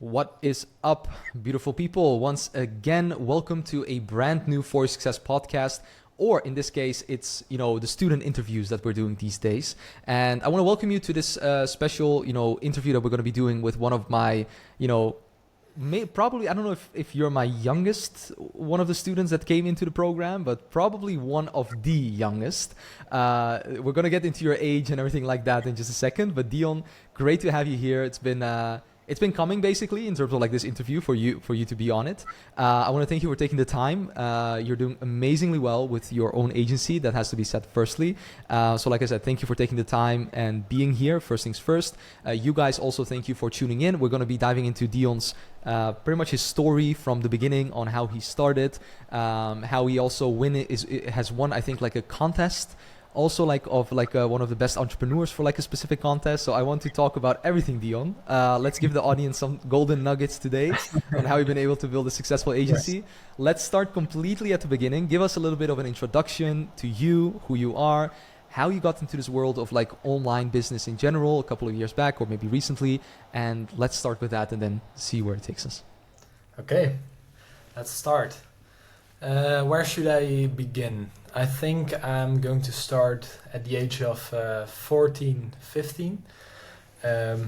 What is up, beautiful people? Once again, welcome to a brand new For Your Success podcast, or in this case, it's the student interviews that we're doing these days. And I want to welcome you to this special interview that we're going to be doing with one of my probably, I don't know if you're my youngest one of the students that came into the program, but probably one of the youngest. We're going to get into your age and everything like that in just a second. But Dion, great to have you here. It's been coming basically in terms of like this interview for you to be on it. I want to thank you for taking the time. You're doing amazingly well with your own agency. That has to be said firstly. So like I said, thank you for taking the time and being here. First things first. You guys also thank you for tuning in. We're going to be diving into Dion's pretty much his story from the beginning on how he started, how he also has won, I think, like a contest. Also one of the best entrepreneurs for like a specific contest. So I want to talk about everything, Dion. Let's give the audience some golden nuggets today on how you've been able to build a successful agency. Yes. Let's start completely at the beginning. Give us a little bit of an introduction to you, who you are, how you got into this world of like online business in general a couple of years back or maybe recently. And let's start with that and then see where it takes us. Okay, let's start. Where should I begin? I think I'm going to start at the age of 14, 15. At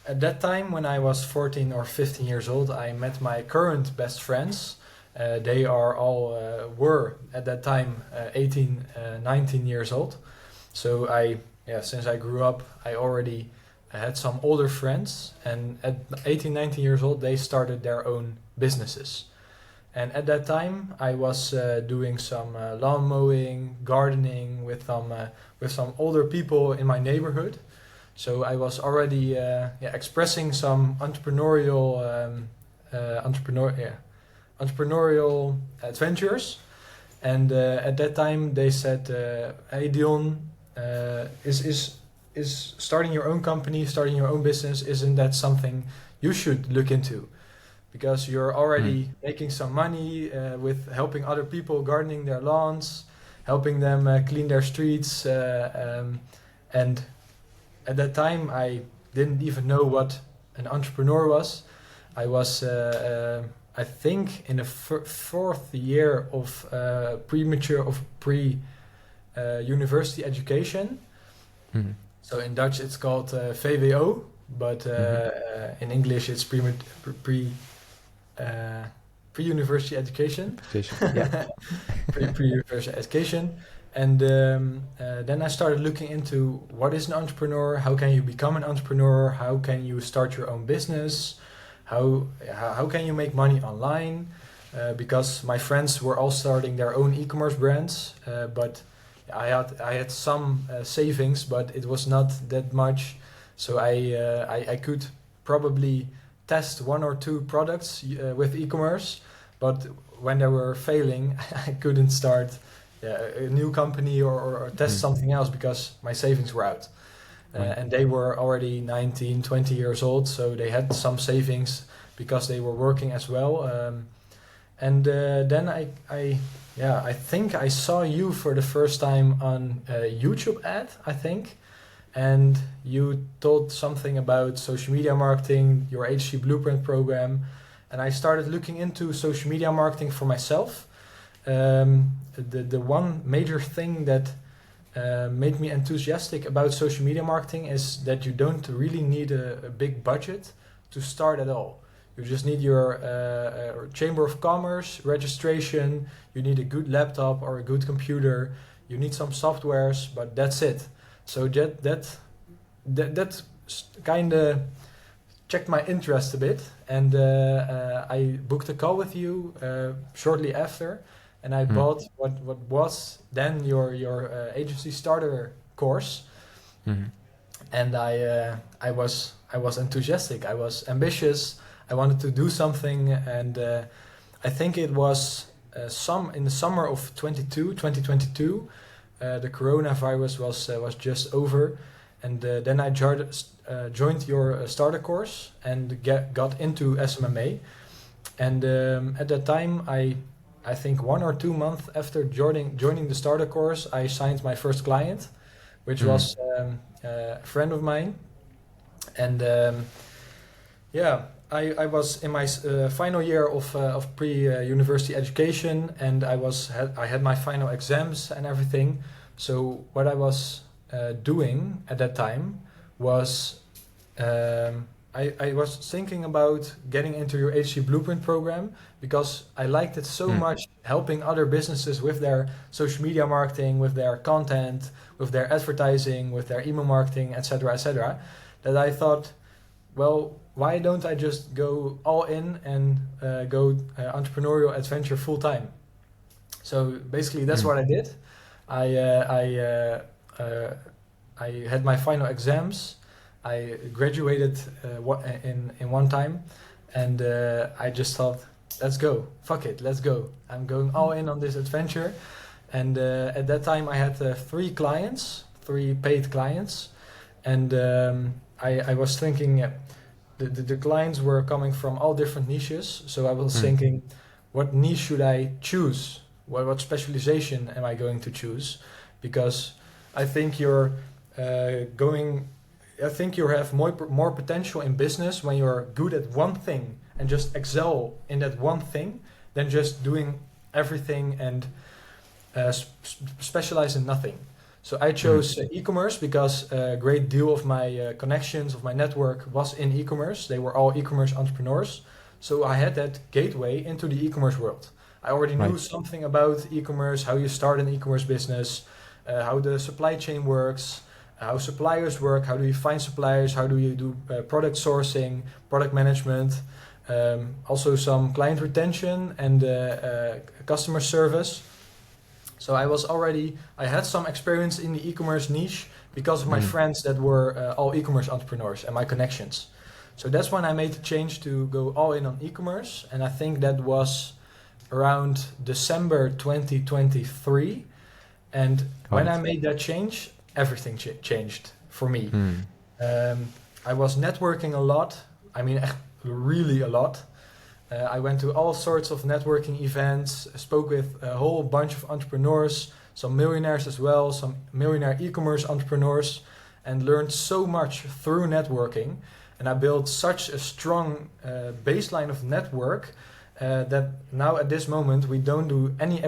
that time, when I was 14 or 15 years old, I met my current best friends. They were at that time 18, 19 years old. So since I grew up, I already had some older friends. And at 18, 19 years old, they started their own businesses. And at that time, I was doing some lawn mowing, gardening with some older people in my neighborhood. So I was already expressing some entrepreneurial adventures. And at that time, they said, "Hey Dion, is starting your own company, starting your own business? Isn't that something you should look into? Because you're already making some money with helping other people gardening their lawns, helping them clean their streets." And at that time, I didn't even know what an entrepreneur was. I was, I think, in the fourth year of pre-university education. Mm-hmm. So in Dutch, it's called VWO, but in English, it's pre-university education. Yeah. Pre-university education. And then I started looking into what is an entrepreneur, how can you become an entrepreneur, how can you start your own business, how can you make money online, because my friends were all starting their own e-commerce brands, but I had some savings, but it was not that much, so I could probably test one or two products with e-commerce, but when they were failing, I couldn't start a new company or test something else because my savings were out. And they were already 19, 20 years old, so they had some savings because they were working as well. And then I think I saw you for the first time on a YouTube ad, I think. And you told something about social media marketing, your HC Blueprint program. And I started looking into social media marketing for myself. The one major thing that made me enthusiastic about social media marketing is that you don't really need a big budget to start at all. You just need your Chamber of Commerce registration, you need a good laptop or a good computer, you need some softwares, but that's it. So that kind of checked my interest a bit, and I booked a call with you shortly after, and I bought what was then your agency starter course, and I was enthusiastic, I was ambitious, I wanted to do something, and I think it was in the summer of 2022. The coronavirus was just over, and then I joined your starter course and got into SMMA. And at that time, I think 1 or 2 months after joining the starter course, I signed my first client, which was a friend of mine. And I was in my final year of pre-university education, and I had my final exams and everything. So what I was doing at that time was I was thinking about getting into your HC Blueprint program because I liked it so much, helping other businesses with their social media marketing, with their content, with their advertising, with their email marketing, etc., that I thought, well, why don't I just go all in and go entrepreneurial adventure full time? So basically, that's what I did. I had my final exams. I graduated in one time, and I just thought, let's go, fuck it, let's go. I'm going all in on this adventure. And at that time, I had 3 paid clients, and I was thinking. The clients were coming from all different niches, so I was thinking, what niche should I choose? What specialization am I going to choose? Because I think you have more potential in business when you're good at one thing and just excel in that one thing than just doing everything and specialize in nothing. So I chose e-commerce because a great deal of my connections, of my network was in e-commerce. They were all e-commerce entrepreneurs. So I had that gateway into the e-commerce world. I already knew something about e-commerce, how you start an e-commerce business, how the supply chain works, how suppliers work, how do you find suppliers, how do you do product sourcing, product management, also some client retention and customer service. So I had some experience in the e-commerce niche because of my friends that were all e-commerce entrepreneurs and my connections. So that's when I made the change to go all in on e-commerce. And I think that was around December 2023. And when I made that change, everything changed for me. I was networking a lot. I mean, really a lot. I went to all sorts of networking events, spoke with a whole bunch of entrepreneurs, some millionaires as well, some millionaire e-commerce entrepreneurs, and learned so much through networking. And I built such a strong baseline of network that now at this moment we don't do any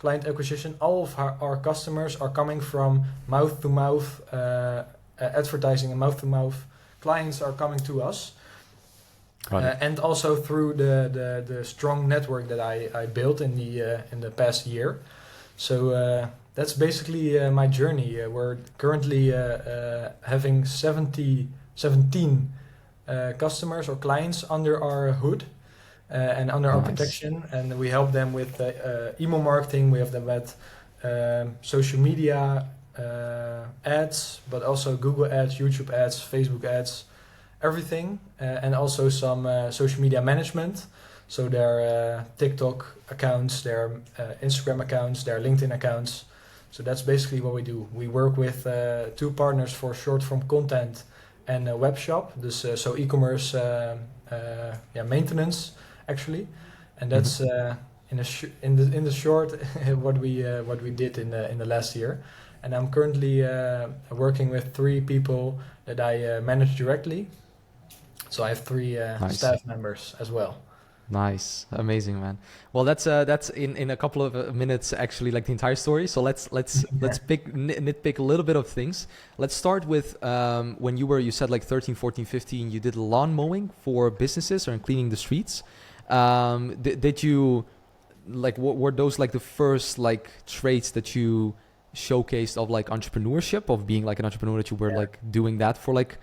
client acquisition. All of our customers are coming from mouth-to-mouth advertising and mouth-to-mouth. Clients are coming to us. And also through the strong network that I built in the past year. So that's basically my journey. We're currently having 17 customers or clients under our hood and under our protection, and we help them with email marketing. We have them with social media ads, but also Google ads, YouTube ads, Facebook ads. Everything, and also some social media management. So their TikTok accounts, their Instagram accounts, their LinkedIn accounts. So that's basically what we do. We work with 2 partners for short form content and a web shop. So e-commerce maintenance actually, and that's in the short what we did in the last year. And I'm currently working with 3 people that I manage directly. So I have 3 staff members as well. Nice, amazing, man. Well, that's in a couple of minutes actually, like the entire story. So let's nitpick a little bit of things. Let's start with when you said like 13, 14, 15, you did lawn mowing for businesses or cleaning the streets. Did you like what were those like the first like traits that you showcased of like entrepreneurship, of being like an entrepreneur, that you were like doing that for like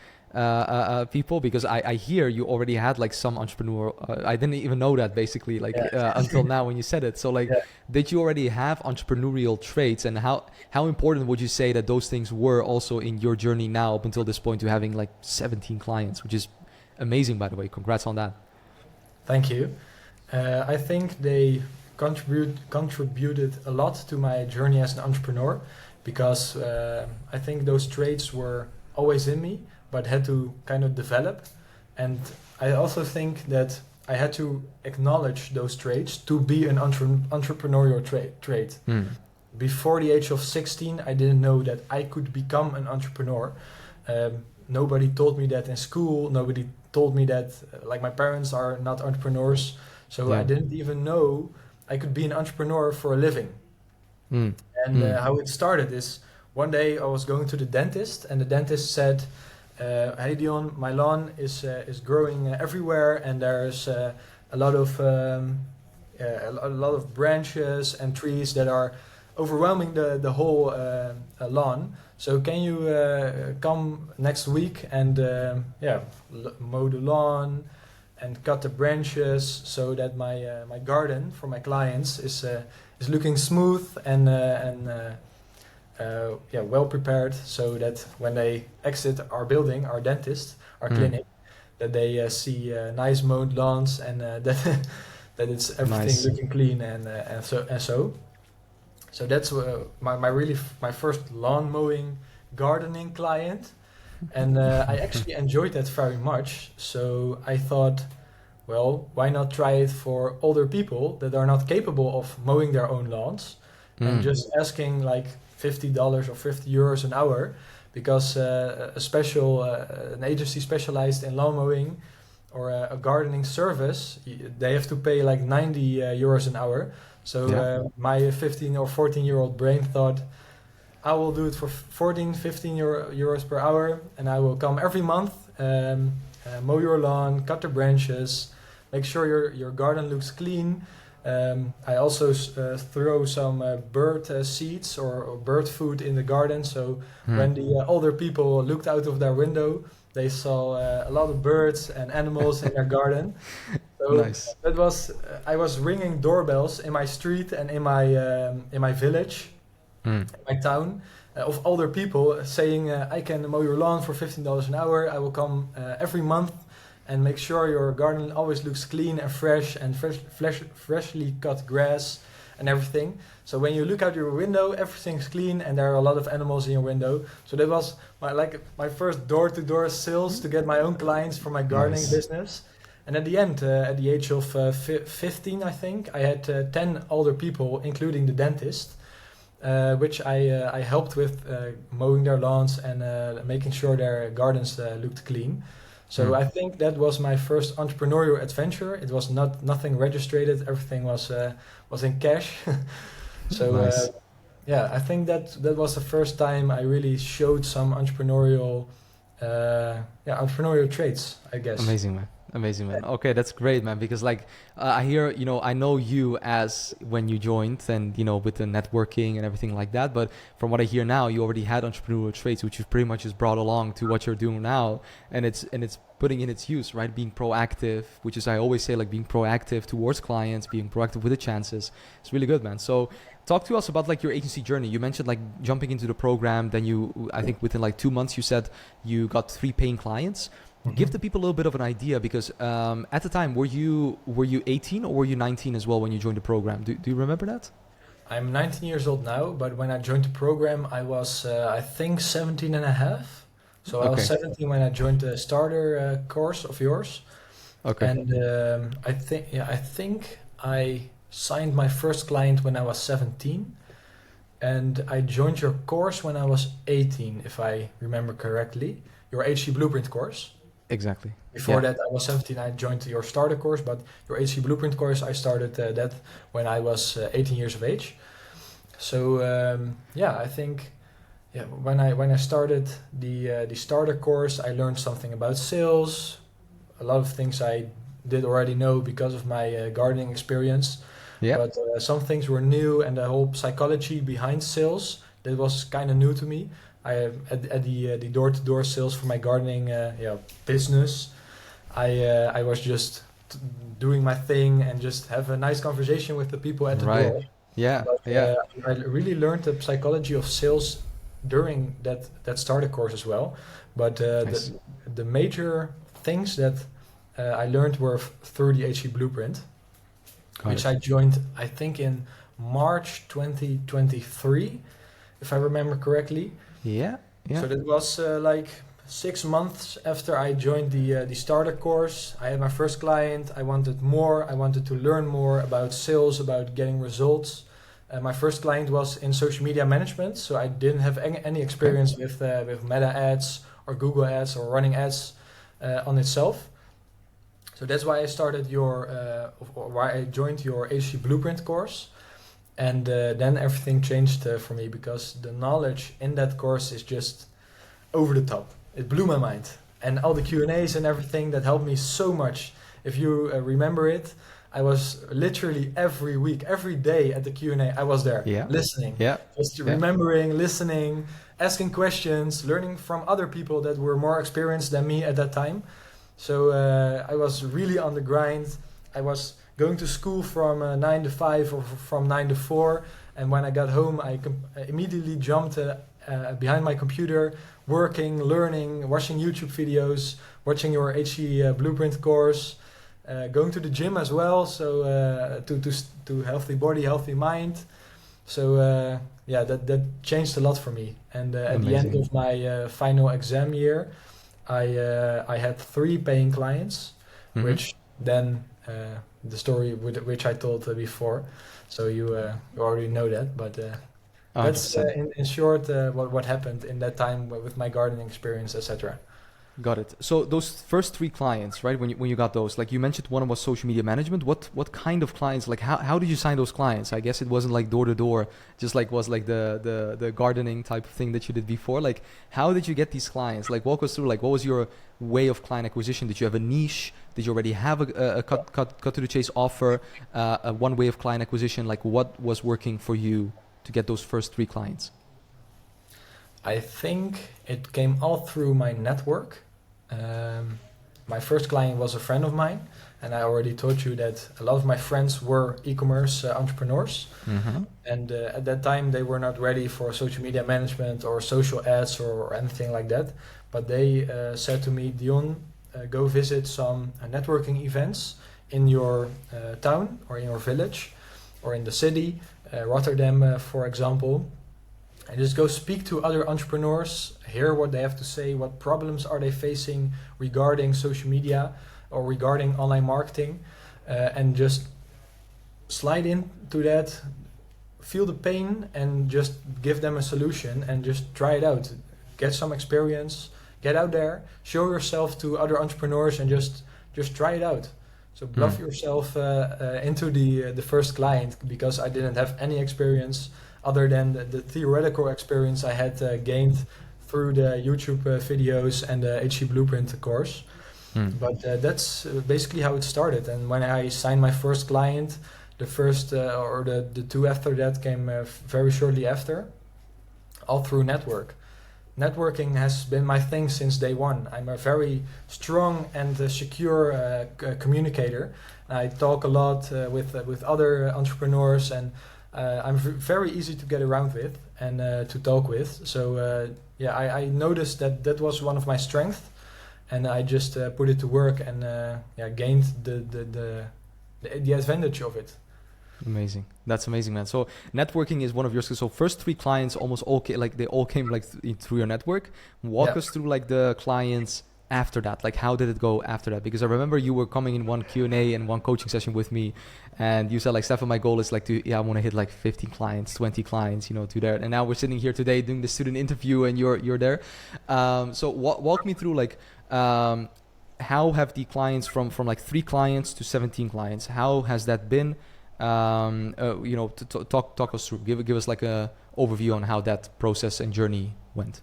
people? Because I hear you already had like some entrepreneur. I didn't even know that basically like until now when you said it. So like, did you already have entrepreneurial traits, and how important would you say that those things were also in your journey now up until this point to having like 17 clients, which is amazing, by the way. Congrats on that. Thank you. I think they contributed a lot to my journey as an entrepreneur, because I think those traits were always in me, but had to kind of develop. And I also think that I had to acknowledge those traits to be an entrepreneurial trait. Before the age of 16, I didn't know that I could become an entrepreneur. nobody told me that in school. Nobody told me that, like my parents are not entrepreneurs. So I Yeah. didn't even know I could be an entrepreneur for a living. Mm. And how it started is one day I was going to the dentist, and the dentist said, "Hey Dion, my lawn is growing everywhere, and there's a lot of a lot of branches and trees that are overwhelming the whole lawn. So can you come next week and mow the lawn and cut the branches so that my garden for my clients is looking smooth and well prepared, so that when they exit our building, our dentist, our clinic, that they see nice mowed lawns and that that it's everything Nice. looking clean and so. So that's my first lawn mowing gardening client, and I actually enjoyed that very much. So I thought, well, why not try it for older people that are not capable of mowing their own lawns, and just asking like $50 or €50 an hour, because an agency specialized in lawn mowing or a gardening service, they have to pay like 90 euros an hour. So my 15 or 14-year-old brain thought, I will do it for 14, 15 euros per hour, and I will come every month, mow your lawn, cut the branches, make sure your garden looks clean. I also throw some bird seeds or bird food in the garden. So when the older people looked out of their window, they saw a lot of birds and animals in their garden. So Nice. that was I was ringing doorbells in my street and in my village, in my town, of older people saying, I can mow your lawn for $15 an hour. I will come every month and make sure your garden always looks clean and fresh and freshly cut grass and everything. So when you look out your window, everything's clean and there are a lot of animals in your window. So that was my first door-to-door sales to get my own clients for my gardening business. And at the end, at the age of 15, I think, I had 10 older people, including the dentist, which I helped with mowing their lawns and making sure their gardens looked clean. So I think that was my first entrepreneurial adventure. It was nothing registered. Everything was in cash. So Nice. I think that was the first time I really showed some entrepreneurial traits, I guess. Amazing, man. Amazing, man. Okay, that's great, man. Because like I hear, I know you as when you joined and, with the networking and everything like that. But from what I hear now, you already had entrepreneurial traits, which you've pretty much just brought along to what you're doing now. And it's putting in its use, right? Being proactive, which is, I always say, like being proactive towards clients, being proactive with the chances. It's really good, man. So talk to us about like your agency journey. You mentioned like jumping into the program. Then I think within like 2 months, you said you got 3 paying clients. Give the people a little bit of an idea, because at the time, were you 18 or were you 19 as well when you joined the program? Do you remember that? I'm 19 years old now, but when I joined the program, I was, I think, 17 and a half. So I was 17 when I joined the starter course of yours. Okay. And I think I signed my first client when I was 17. And I joined your course when I was 18, if I remember correctly. Your HC Blueprint course. Exactly. Before that, I was 17. I joined your starter course, but your HC Blueprint course, I started that when I was 18 years of age. So I think when I started the starter course, I learned something about sales. A lot of things I did already know because of my gardening experience. Yeah. But some things were new, and the whole psychology behind sales, that was kind of new to me. At the door-to-door sales for my gardening business, I was just doing my thing and just have a nice conversation with the people at the door. Yeah, but, I really learned the psychology of sales during that starter course as well. But nice. the major things that I learned were through the HE Blueprint, which I joined, I think, in March 2023, if I remember correctly. Yeah. So that was like 6 months after I joined the starter course. I had my first client. I wanted more. I wanted to learn more about sales, about getting results. My first client was in social media management, so I didn't have any experience with meta ads or Google ads or running ads on itself. So that's why I started or why I joined your HC Blueprint course. And then everything changed for me, because the knowledge in that course is just over the top. It blew my mind. And all the Q&As and everything that helped me so much. If you remember it, I was literally every week, every day at the Q&A, I was there listening. Just remembering, listening, asking questions, learning from other people that were more experienced than me at that time. So I was really on the grind. I was going to school from 9 to 5 or from 9 to 4. And when I got home, I immediately jumped behind my computer, working, learning, watching YouTube videos, watching your HE Blueprint course, going to the gym as well. So to healthy body, healthy mind. So that changed a lot for me. And at the end of my final exam year, I had 3 paying clients, which then the story which I told before. So you already know that, but that's in short what happened in that time with my gardening experience, etc. Got it. So those first 3 clients, right? When you got those, like you mentioned, one was social media management. What kind of clients? Like how did you sign those clients? I guess it wasn't like door to door, just like was like the gardening type of thing that you did before. Like how did you get these clients? Like walk us through. Like what was your way of client acquisition? Did you have a niche? Did you already have a cut to the chase offer? One way of client acquisition? Like what was working for you to get those first 3 clients? I think it came all through my network. My first client was a friend of mine, and I already told you that a lot of my friends were e-commerce entrepreneurs. And at that time they were not ready for social media management or social ads or anything like that, but they said to me, Dion, go visit some networking events in your town or in your village or in the city, Rotterdam for example, and just go speak to other entrepreneurs, hear what they have to say, what problems are they facing regarding social media or regarding online marketing, and just slide into that, feel the pain and just give them a solution and just try it out. Get some experience, get out there, show yourself to other entrepreneurs and just try it out. So bluff yourself into the first client, because I didn't have any experience other than the theoretical experience I had gained through the YouTube videos and the HC Blueprint course. But that's basically how it started. And when I signed my first client, the first or the 2 after that came very shortly after, all through network. Networking has been my thing since day one. I'm a very strong and secure communicator. I talk a lot with other entrepreneurs, and I'm very easy to get around with and to talk with. So I noticed that was one of my strengths, and I just put it to work and gained the advantage of it. Amazing. That's amazing, man. So networking is one of your skills. So first 3 clients almost all came, like they all came like through your network. Walk us through like the clients after that. Like how did it go after that? Because I remember you were coming in one Q&A and one coaching session with me, and you said like, Stefan, my goal is like I want to hit like 15 clients, 20 clients, to there. And now we're sitting here today doing the student interview and you're there. So walk me through like, how have the clients from like 3 clients to 17 clients, how has that been? Talk us through. Give us like a overview on how that process and journey went.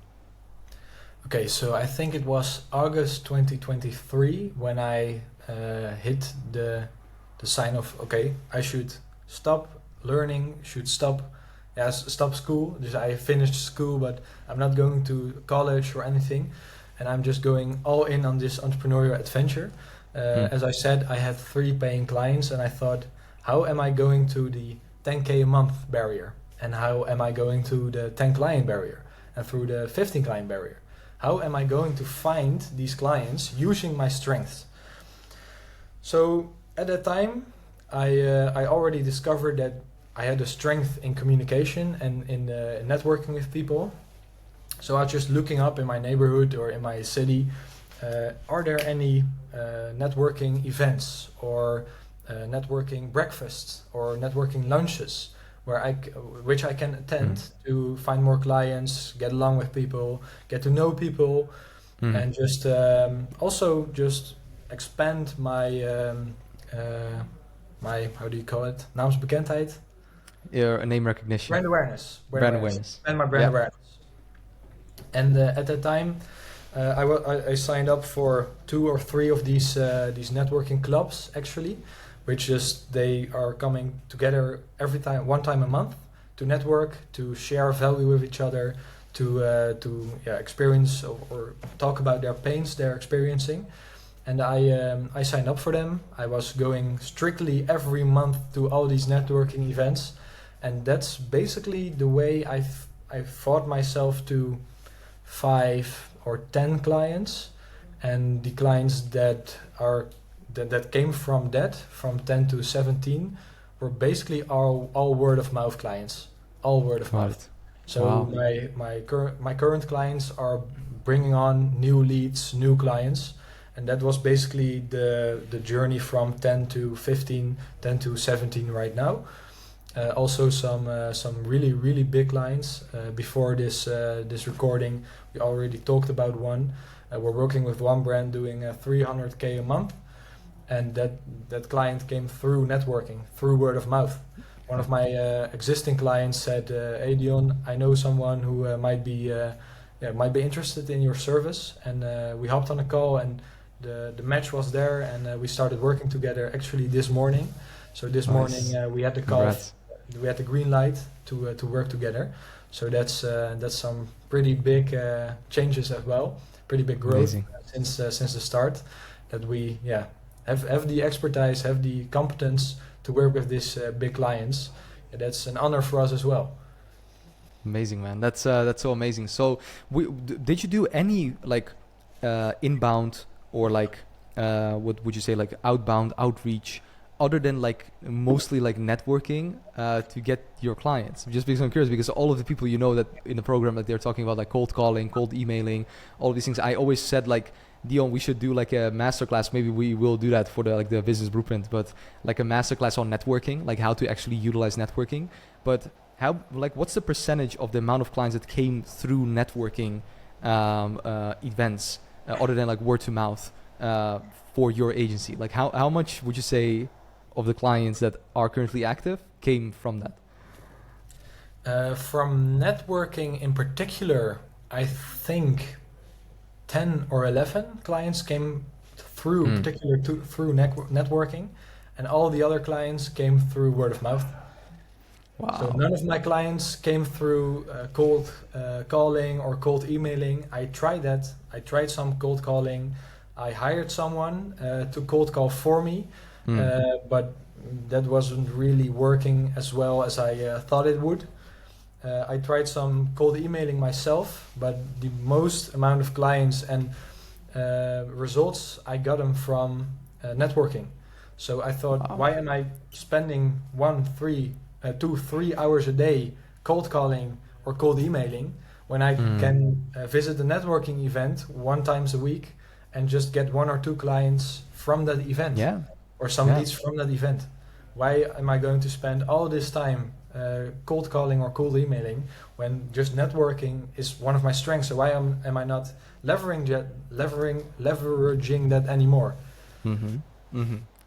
Okay, so I think it was August 2023 when I hit the sign of, okay, I should stop learning, should stop school. Just I finished school, but I'm not going to college or anything, and I'm just going all in on this entrepreneurial adventure. As I said, I had 3 paying clients, and I thought, how am I going to the 10K a month barrier? And how am I going to the 10 client barrier? And through the 15 client barrier? How am I going to find these clients using my strengths? So at that time, I already discovered that I had a strength in communication and in networking with people. So I was just looking up in my neighborhood or in my city, are there any networking events or networking breakfasts or networking lunches which I can attend to find more clients, get along with people, get to know people. and just also just expand my my, how do you call it, naamsbekendheid, Yeah, a name recognition. brand awareness, Brand awareness. and my brand Yeah. awareness. And at that time, I signed up for 2 or 3 of these networking clubs actually, which just they are coming together one time a month to network, to share value with each other, to experience or talk about their pains they're experiencing. And I signed up for them. I was going strictly every month to all these networking events, and that's basically the way I fought myself to 5 or 10 clients, and the clients that came from 10 to 17 were basically all word of mouth clients, all word of mouth. So Wow. my current clients are bringing on new leads, new clients, and that was basically the journey from 10 to 15, 10 to 17 right now. Also some really big clients. Before this recording, we already talked about one. We're working with one brand doing 300K a month, and that client came through networking, through word of mouth. One of my existing clients said, "Hey Dion, I know someone who might be interested in your service," and we hopped on a call, and the match was there, and we started working together actually this morning. So this morning we had the call. Congrats. We had the green light to work together. So that's some pretty big changes as well, pretty big growth since the start. That we have the expertise, have the competence to work with these big clients. That's an honor for us as well. Amazing, man. That's so amazing. So, did you do any like inbound or like what would you say, like outbound outreach, other than like mostly like networking to get your clients? Just because I'm curious, because all of the people you know that in the program that they're talking about, like cold calling, cold emailing, all of these things. I always said like, Dion, we should do like a masterclass. Maybe we will do that for the business blueprint, but like a masterclass on networking, like how to actually utilize networking. But what's the percentage of the amount of clients that came through networking events, other than like word to mouth, for your agency? Like how much would you say of the clients that are currently active came from that? From networking in particular, I think 10 or 11 clients came through through networking, and all the other clients came through word of mouth. Wow. So none of my clients came through cold calling or cold emailing. I tried that. I tried some cold calling. I hired someone to cold call for me, but that wasn't really working as well as I thought it would. I tried some cold emailing myself, but the most amount of clients and results I got them from networking. So I thought, why am I spending 2-3 hours a day cold calling or cold emailing when I can visit a networking event 1 time a week and just get 1 or 2 clients from that event, or some leads from that event? Why am I going to spend all this time cold calling or cold emailing when just networking is one of my strengths? So why am I not leveraging that anymore?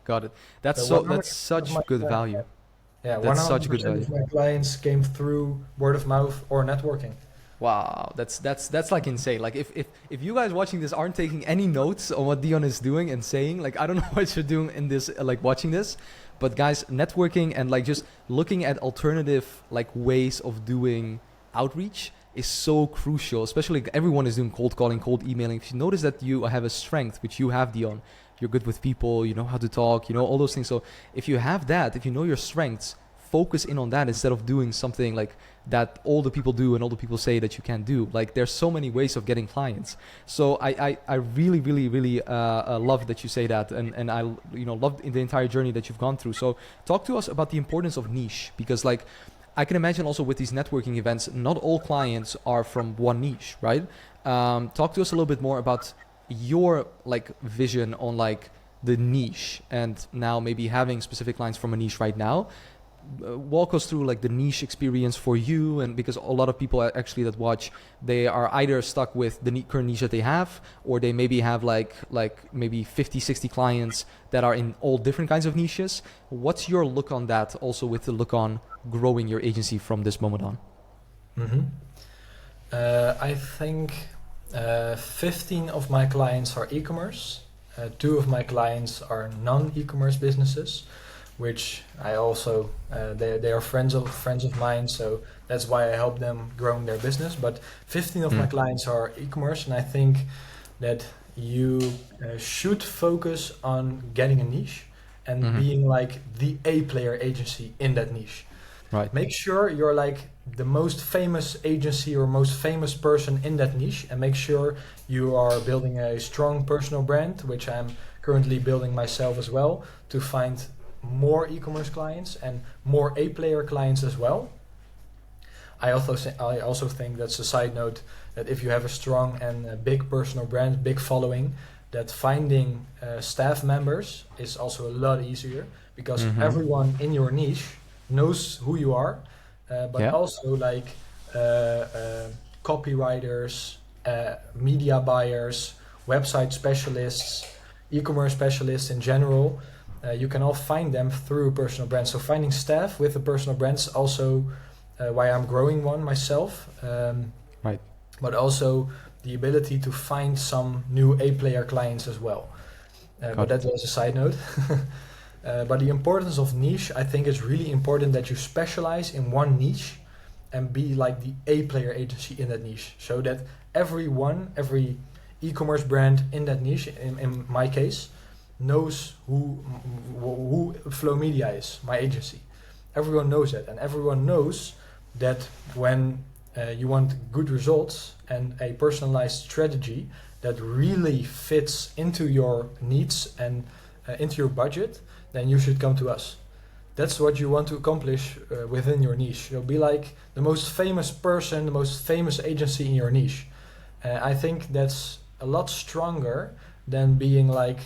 Got it. That's such good value. Yeah, that's such good 100% value. of my clients came through word of mouth or networking. Wow, that's like insane. Like if you guys watching this aren't taking any notes on what Dion is doing and saying, like I don't know what you're doing in this, like watching this, but guys, networking and like just looking at alternative like ways of doing outreach is so crucial. Especially like, everyone is doing cold calling, cold emailing. If you notice that you have a strength, which you have, Dion, you're good with people, you know how to talk, you know all those things. So if you have that, if you know your strengths, focus in on that instead of doing something like that all the people do and all the people say that you can't do. Like there's so many ways of getting clients. So I really love that you say that, and I love the entire journey that you've gone through. So talk to us about the importance of niche, because like I can imagine also with these networking events, not all clients are from one niche, right? Talk to us a little bit more about your like vision on like the niche, and now maybe having specific clients from a niche right now. walk us through like the niche experience for you, and because a lot of people actually that watch, they are either stuck with the current niche that they have, or they maybe have like maybe 50, 60 clients that are in all different kinds of niches. What's your look on that, also with the look on growing your agency from this moment on? Mm-hmm. I think 15 of my clients are e-commerce. 2 of my clients are non-e-commerce businesses, which I also they are friends of mine, so that's why I help them growing their business. But 15 of my clients are e-commerce, and I think that you should focus on getting a niche and being like the A-player agency in that niche. Right. Make sure you're like the most famous agency or most famous person in that niche, and make sure you are building a strong personal brand, which I'm currently building myself as well, to find more e-commerce clients and more A-player clients as well. I also think that's a side note, that if you have a strong and a big personal brand, big following, that finding staff members is also a lot easier, because everyone in your niche knows who you are, but also like copywriters, media buyers, website specialists, e-commerce specialists in general. You can all find them through a personal brand. So finding staff with a personal brand is also why I'm growing one myself. Right. But also the ability to find some new A-player clients as well. But that was a side note. But the importance of niche, I think it's really important that you specialize in one niche and be like the A-player agency in that niche, so that every e-commerce brand in that niche, in my case, knows who Flow Media is, my agency. Everyone knows that, and everyone knows that when you want good results and a personalized strategy that really fits into your needs and into your budget, then you should come to us. That's what you want to accomplish within your niche. You'll be like the most famous person, the most famous agency in your niche. I think that's a lot stronger than being like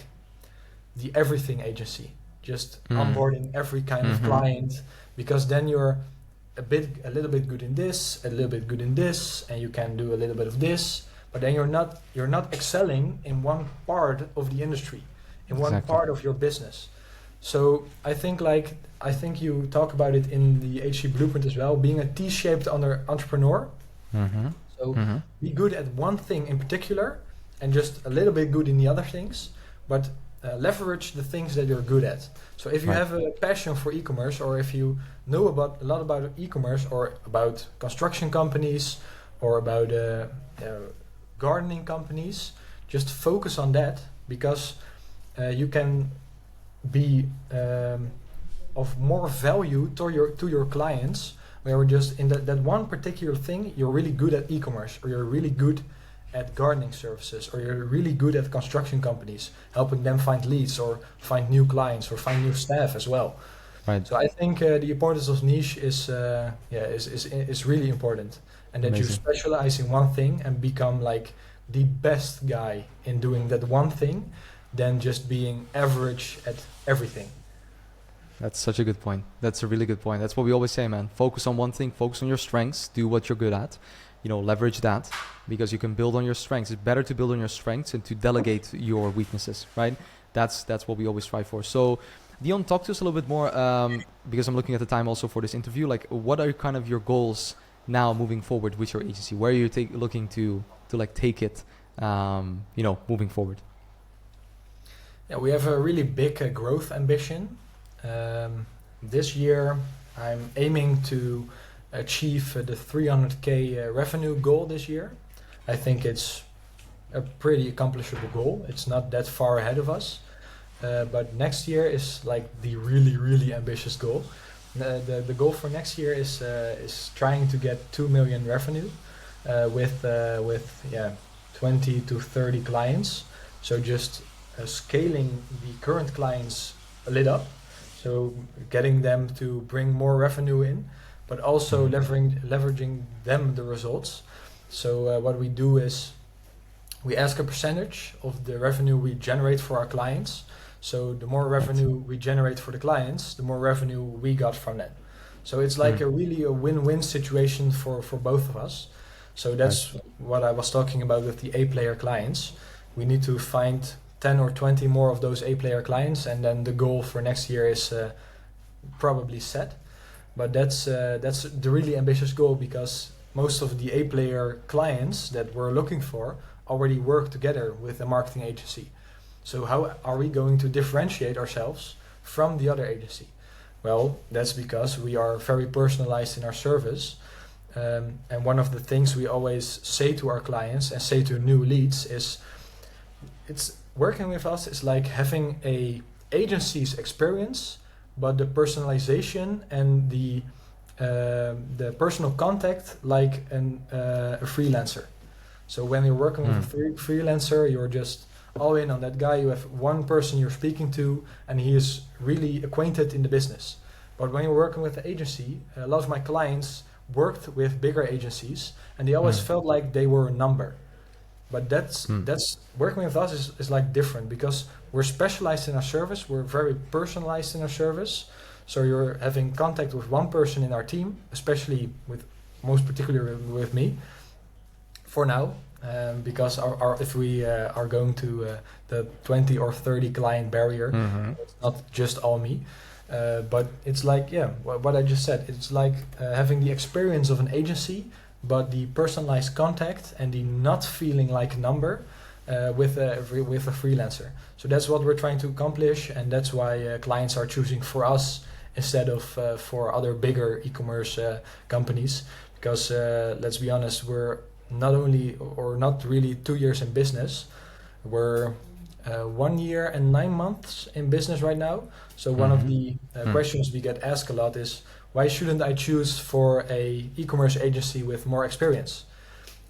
the everything agency, just onboarding every kind of client, because then you're a little bit good in this, a little bit good in this, and you can do a little bit of this, but then you're not excelling in one part of the industry, in one part of your business. So I think you talk about it in the HC Blueprint as well, being a T-shaped entrepreneur. So be good at one thing in particular and just a little bit good in the other things, but leverage the things that you're good at. So if you have a passion for e-commerce, or if you know a lot about e-commerce, or about construction companies, or about gardening companies, just focus on that, because you can be of more value to your clients, where just in that one particular thing you're really good at e-commerce, or you're really good at gardening services, or you're really good at construction companies, helping them find leads or find new clients or find new staff as well. Right. So I think the importance of niche is really important, and that you specialize in one thing and become like the best guy in doing that one thing, than just being average at everything. That's such a good point. That's a really good point. That's what we always say, man. Focus on one thing, focus on your strengths, do what you're good at, leverage that, because you can build on your strengths. It's better to build on your strengths and to delegate your weaknesses, right? That's what we always strive for. So Dion, talk to us a little bit more, because I'm looking at the time also for this interview. Like, what are kind of your goals now moving forward with your agency? Where are you looking to like take it, moving forward? Yeah, we have a really big growth ambition. This year, I'm aiming to achieve the 300K revenue goal this year. I think it's a pretty accomplishable goal. It's not that far ahead of us. But next year is like the really, really ambitious goal. The goal for next year is trying to get 2 million revenue with 20 to 30 clients. So just scaling the current clients a little up, so getting them to bring more revenue in, but also leveraging them the results. So what we do is we ask a percentage of the revenue we generate for our clients. So the more revenue we generate for the clients, the more revenue we got from them. So it's like a really a win-win situation for both of us. So that's what I was talking about with the A-player clients. We need to find 10 or 20 more of those A-player clients, and then the goal for next year is probably set. But that's the really ambitious goal, because most of the A-player clients that we're looking for already work together with a marketing agency. So how are we going to differentiate ourselves from the other agency? Well, that's because we are very personalized in our service. And one of the things we always say to our clients and say to new leads is, it's working with us is like having a agency's experience, but the personalization and the personal contact like a freelancer. So when you're working with a freelancer, you're just all in on that guy. You have one person you're speaking to, and he is really acquainted in the business. But when you're working with the agency, a lot of my clients worked with bigger agencies, and they always felt like they were a number. But that's working with us is like different, because we're specialized in our service. We're very personalized in our service. So you're having contact with one person in our team, especially most particularly with me, for now, because if we are going to the 20 or 30 client barrier, it's not just all me. But it's like, what I just said, it's like having the experience of an agency, but the personalized contact and the not feeling like a number with a freelancer. So that's what we're trying to accomplish, and that's why clients are choosing for us instead of for other bigger e-commerce companies. Because let's be honest, we're not really 2 years in business. We're 1 year and 9 months in business right now. So one of the questions we get asked a lot is, why shouldn't I choose for a e-commerce agency with more experience?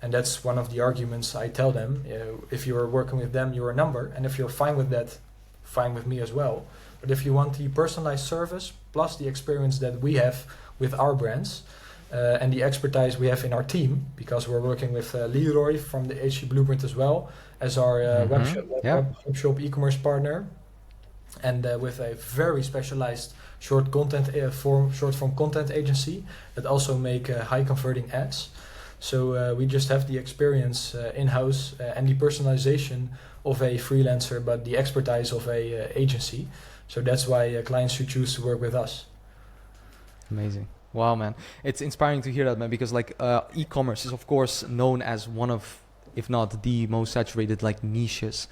And that's one of the arguments I tell them. If you're working with them, you're a number. And if you're fine with that, fine with me as well. But if you want the personalized service plus the experience that we have with our brands and the expertise we have in our team, because we're working with Leroy from the HC Blueprint as well as our webshop e-commerce partner, and with a very specialized short form content agency that also make high converting ads. So we just have the experience in-house and the personalization of a freelancer, but the expertise of a agency. So that's why clients should choose to work with us. Amazing. Wow, man. It's inspiring to hear that, man, because like e-commerce is of course known as one of, if not the most saturated like niches,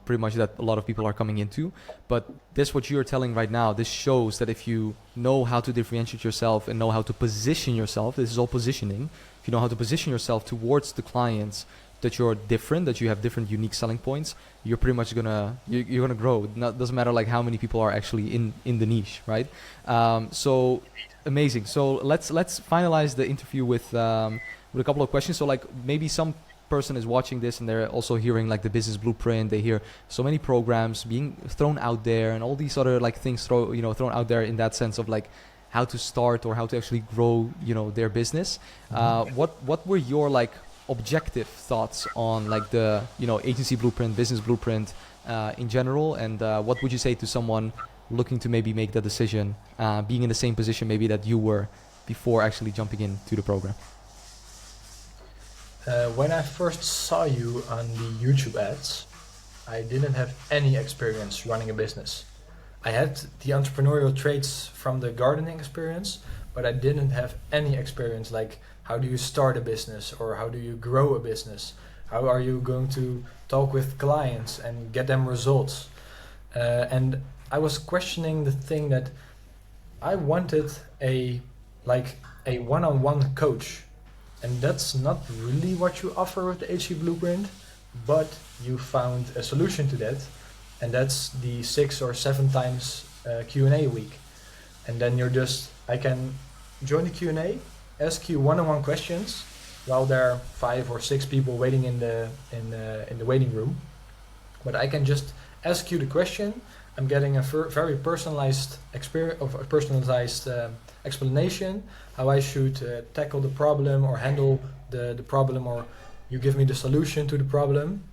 pretty much that a lot of people are coming into. But this, what you're telling right now, this shows that if you know how to differentiate yourself and know how to position yourself, this is all positioning. If you know how to position yourself towards the clients, that you're different, that you have different unique selling points, you're pretty much you're gonna grow. It doesn't matter like how many people are actually in the niche, right? So amazing. So let's finalize the interview with a couple of questions. So like maybe some person is watching this and they're also hearing like the business blueprint. They hear so many programs being thrown out there and all these other like things thrown out there in that sense of like how to start or how to actually grow, their business. What were your like objective thoughts on like the agency blueprint, business blueprint in general, and what would you say to someone looking to maybe make that decision, being in the same position maybe that you were before actually jumping into the program? When I first saw you on the YouTube ads, I didn't have any experience running a business. I had the entrepreneurial traits from the gardening experience, but I didn't have any experience like how do you start a business or how do you grow a business? How are you going to talk with clients and get them results? And I was questioning the thing that I wanted a one-on-one coach. And that's not really what you offer with the HC Blueprint, but you found a solution to that, and that's the 6 or 7 times Q&A a week. And then I can join the Q&A, ask you one-on-one questions while there are 5 or 6 people waiting in the waiting room. But I can just ask you the question. I'm getting a very personalized explanation how I should tackle the problem or handle the problem, or you give me the solution to the problem.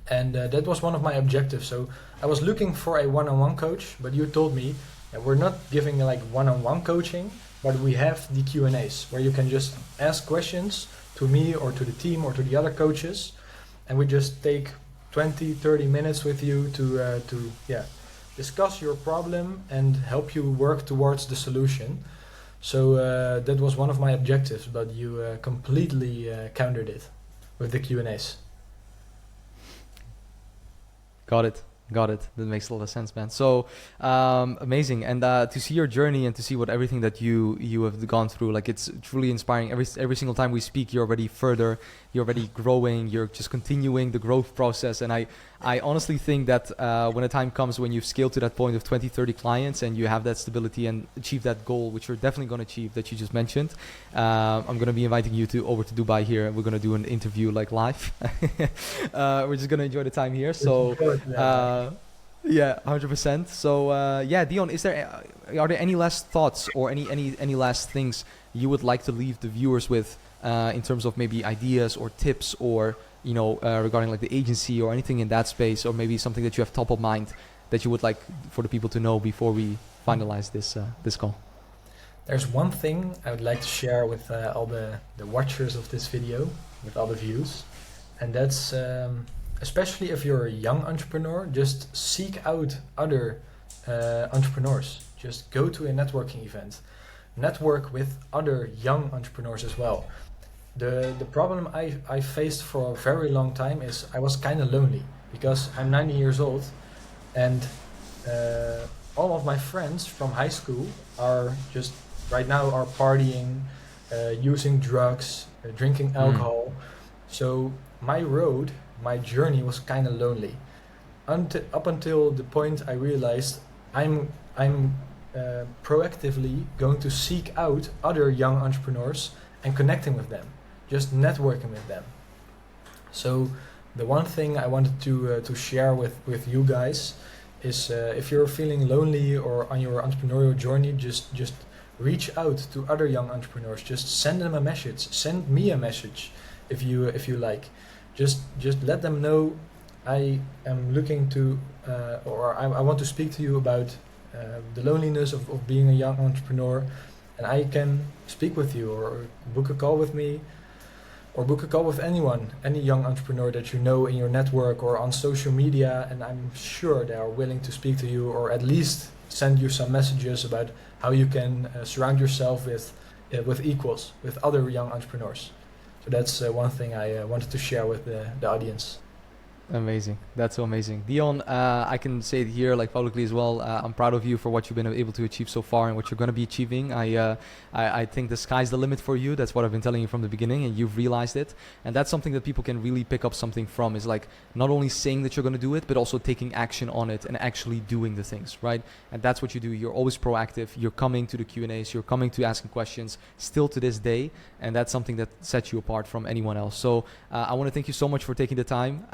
And that was one of my objectives. So I was looking for a one-on-one coach, but you told me And we're not giving like one-on-one coaching, but we have the Q&As where you can just ask questions to me or to the team or to the other coaches, and we just take 20-30 minutes with you to discuss your problem and help you work towards the solution. So that was one of my objectives, but you completely countered it with the Q&As. Got it. That makes a lot of sense, man. So amazing, and to see your journey and to see what everything that you have gone through, like it's truly inspiring. Every single time we speak, you're already further, you're already growing, you're just continuing the growth process. And I honestly think that when a time comes when you've scaled to that point of 20-30 clients and you have that stability and achieve that goal, which you're definitely going to achieve, that you just mentioned, I'm going to be inviting you over to Dubai here, and we're going to do an interview like live. We're just going to enjoy the time here. So yeah, 100%. So Dion, are there any last thoughts or any last things you would like to leave the viewers with in terms of maybe ideas or tips, or regarding like the agency or anything in that space, or maybe something that you have top of mind that you would like for the people to know before we finalize this call? There's one thing I would like to share with all the watchers of this video, with all the views, and that's especially if you're a young entrepreneur, just seek out other entrepreneurs. Just go to a networking event. Network with other young entrepreneurs as well. The problem I faced for a very long time is I was kind of lonely, because I'm 19 years old, and all of my friends from high school are just right now are partying, using drugs, drinking alcohol. So my journey was kind of lonely, up until the point I realized I'm proactively going to seek out other young entrepreneurs and connecting with them, just networking with them. So the one thing I wanted to share with you guys is if you're feeling lonely or on your entrepreneurial journey, just reach out to other young entrepreneurs. Just send them a message. Send me a message if you like. Just let them know I am looking to or I want to speak to you about the loneliness of being a young entrepreneur, and I can speak with you or book a call with me, or book a call with any young entrepreneur that you know in your network or on social media, and I'm sure they are willing to speak to you, or at least send you some messages about how you can surround yourself with equals, with other young entrepreneurs. So that's one thing I wanted to share with the audience. Amazing. That's so amazing. Dion, I can say it here like publicly as well. I'm proud of you for what you've been able to achieve so far and what you're going to be achieving. I think the sky's the limit for you. That's what I've been telling you from the beginning, and you've realized it. And that's something that people can really pick up something from, is like not only saying that you're going to do it, but also taking action on it and actually doing the things, right? And that's what you do. You're always proactive. You're coming to the Q&As. You're coming to asking questions still to this day. And that's something that sets you apart from anyone else. So I want to thank you so much for taking the time.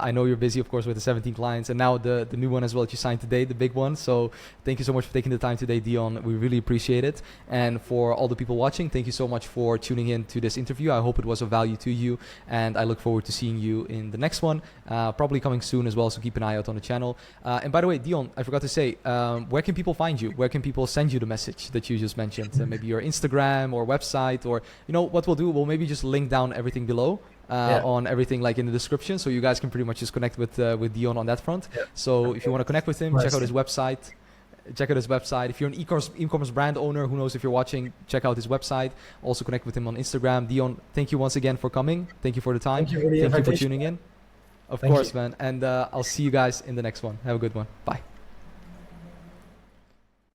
I know you're busy, of course, with the 17 clients and now the new one as well that you signed today, the big one. So thank you so much for taking the time today, Dion. We really appreciate it. And for all the people watching, thank you so much for tuning in to this interview. I hope it was of value to you, and I look forward to seeing you in the next one, probably coming soon as well. So keep an eye out on the channel. And by the way, Dion, I forgot to say, where can people find you? Where can people send you the message that you just mentioned? Maybe your Instagram or website, or what we'll do, we'll maybe just link down everything below. On everything like in the description, so you guys can pretty much just connect with Dion on that front. So if you want to connect with him, check out his website. If you're an e-commerce brand owner, who knows, if you're watching, check out his website. Also connect with him on Instagram. Dion, thank you once again for coming. Thank you for the time. Thank you for tuning in. Of course, man. And I'll see you guys in the next one. Have a good one. Bye.